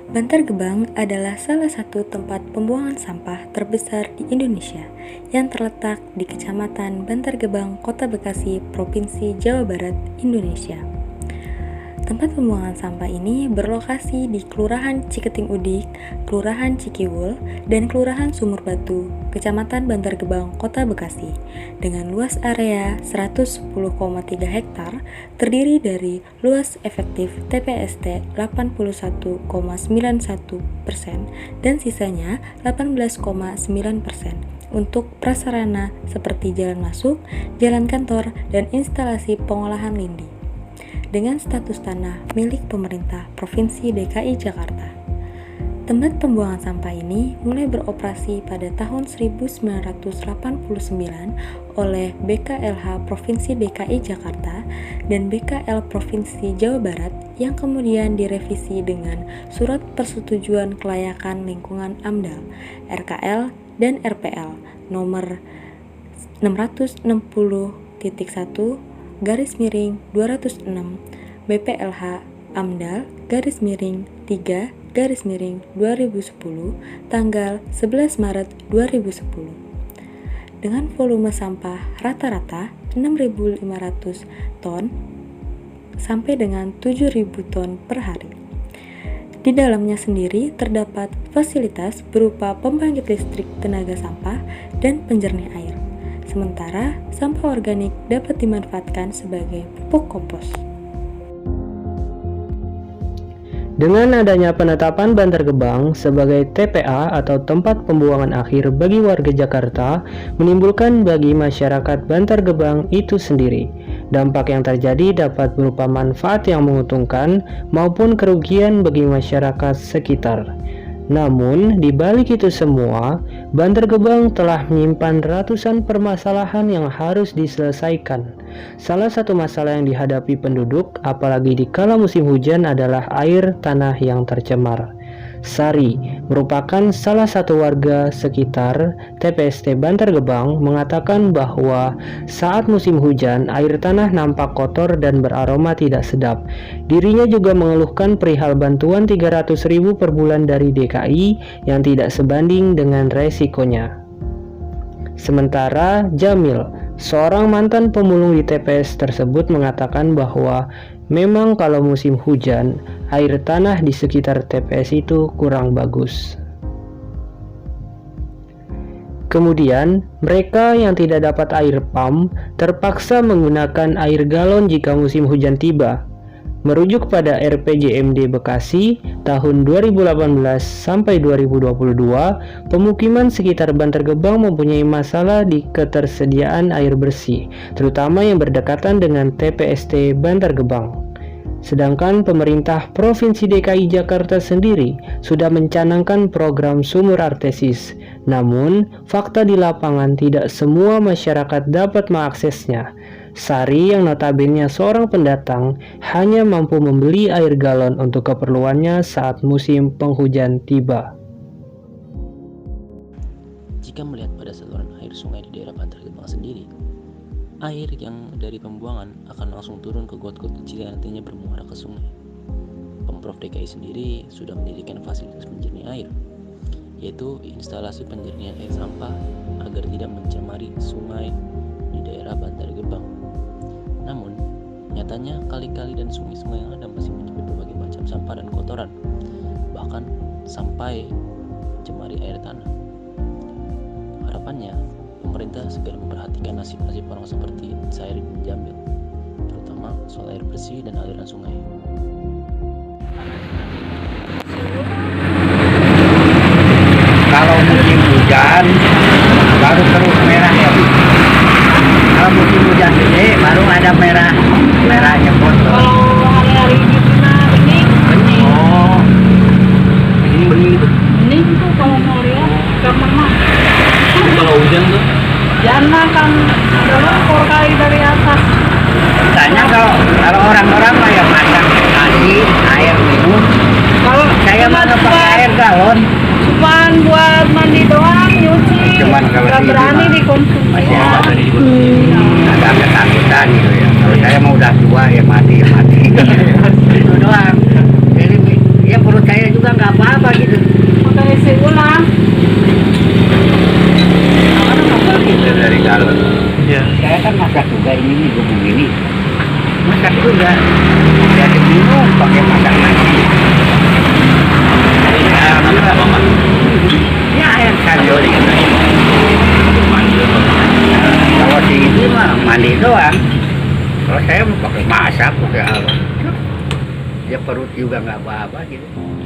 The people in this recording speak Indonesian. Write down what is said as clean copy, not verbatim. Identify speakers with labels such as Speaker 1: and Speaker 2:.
Speaker 1: Bantar Gebang adalah salah satu tempat pembuangan sampah terbesar di Indonesia yang terletak di Kecamatan Bantar Gebang, Kota Bekasi, Provinsi Jawa Barat, Indonesia. Tempat pembuangan sampah ini berlokasi di Kelurahan Ciketing Udik, Kelurahan Cikiwul, dan Kelurahan Sumur Batu, Kecamatan Bantar Gebang, Kota Bekasi, dengan luas area 110,3 hektar, terdiri dari luas efektif TPST 81,91% dan sisanya 18,9% untuk prasarana seperti jalan masuk, jalan kantor, dan instalasi pengolahan lindi dengan status tanah milik pemerintah Provinsi DKI Jakarta. Tempat pembuangan sampah ini mulai beroperasi pada tahun 1989 oleh BKLH Provinsi DKI Jakarta dan BKL Provinsi Jawa Barat yang kemudian direvisi dengan Surat Persetujuan Kelayakan Lingkungan AMDAL, RKL dan RPL nomor 660.1/206 BPLH AMDAL _3/2010 tanggal 11 Maret 2010 dengan volume sampah rata-rata 6.500 ton sampai dengan 7.000 ton per hari. Di dalamnya sendiri terdapat fasilitas berupa pembangkit listrik tenaga sampah dan penjernih air. Sementara sampah organik dapat dimanfaatkan sebagai pupuk kompos.
Speaker 2: Dengan adanya penetapan Bantar Gebang sebagai TPA atau tempat pembuangan akhir bagi warga Jakarta, menimbulkan bagi masyarakat Bantar Gebang itu sendiri. Dampak yang terjadi dapat berupa manfaat yang menguntungkan maupun kerugian bagi masyarakat sekitar. Namun, di balik itu semua, Bantar Gebang telah menyimpan ratusan permasalahan yang harus diselesaikan. Salah satu masalah yang dihadapi penduduk, apalagi di kala musim hujan, adalah air tanah yang tercemar. Sari merupakan salah satu warga sekitar TPST Bantar Gebang mengatakan bahwa saat musim hujan air tanah nampak kotor dan beraroma tidak sedap. Dirinya juga mengeluhkan perihal bantuan 300.000 per bulan dari DKI yang tidak sebanding dengan resikonya. Sementara Jamil, seorang mantan pemulung di TPS tersebut, mengatakan bahwa memang kalau musim hujan, air tanah di sekitar TPS itu kurang bagus. Kemudian, mereka yang tidak dapat air pump terpaksa menggunakan air galon jika musim hujan tiba. Merujuk pada RPJMD Bekasi tahun 2018 sampai 2022, pemukiman sekitar Bantar Gebang mempunyai masalah di ketersediaan air bersih, terutama yang berdekatan dengan TPST Bantar Gebang. Sedangkan pemerintah Provinsi DKI Jakarta sendiri sudah mencanangkan program sumur artesis. Namun, fakta di lapangan tidak semua masyarakat dapat mengaksesnya. Sari yang notabene seorang pendatang hanya mampu membeli air galon untuk keperluannya saat musim penghujan tiba.
Speaker 3: Jika melihat pada saluran air sungai di daerah Bantar Gebang sendiri, air yang dari pembuangan akan langsung turun ke got-got kecil yang nantinya bermuara ke sungai. Pemprov DKI sendiri sudah mendirikan fasilitas penjernih air, yaitu instalasi penjernihan air sampah agar tidak mencemari sungai di daerah Bantar Gebang. Namun, nyatanya kali-kali dan sungai-sungai yang ada masih menyimpan berbagai macam sampah dan kotoran, bahkan sampai mencemari air tanah. Harapannya, pemerintah segera memperhatikan nasib-nasib orang seperti saya dan Jamil, terutama soal air bersih dan aliran sungai.
Speaker 4: Kalau musim hujan baru terus merah ya Bu. Kalau musim hujan gede baru ada merahnya kotor.
Speaker 5: Kalau hari-hari di sana bening.
Speaker 4: Oh, ini bening itu.
Speaker 5: Bening tuh kalau mau lihat gampang mah.
Speaker 3: Kalau hujan tuh,
Speaker 5: Jana kan ada lumpur kali dari atas.
Speaker 4: Tanya kalau orang-orang mah ya masak nasi, air minum.
Speaker 5: Kalau
Speaker 4: Saya
Speaker 5: cuma
Speaker 4: mana pakai air galon.
Speaker 5: cuman buat mandi doang, nyuci.
Speaker 4: Cuman kalau
Speaker 5: nggak
Speaker 4: di
Speaker 5: berani
Speaker 4: rumah
Speaker 5: dikonsumsi.
Speaker 4: masih
Speaker 5: Ya.
Speaker 4: ada agak ketakutan gitu ya. Kalau saya mau udah tua ya mati. Itu doang. Jadi ya perut saya juga juga nggak apa-apa gitu.
Speaker 5: Pakai isi ulang.
Speaker 4: Karena nggak gitu dari dalam.
Speaker 2: Ya.
Speaker 4: Saya kan masak juga ini nih, gubuk ini. Masak juga. Jadi bingung pakai masak nasi. Ya air sayur gitu. Kalau di ini mah mandi doang. Kalau saya mau pakai masak, pakai apa? Ya perut juga nggak apa-apa gitu.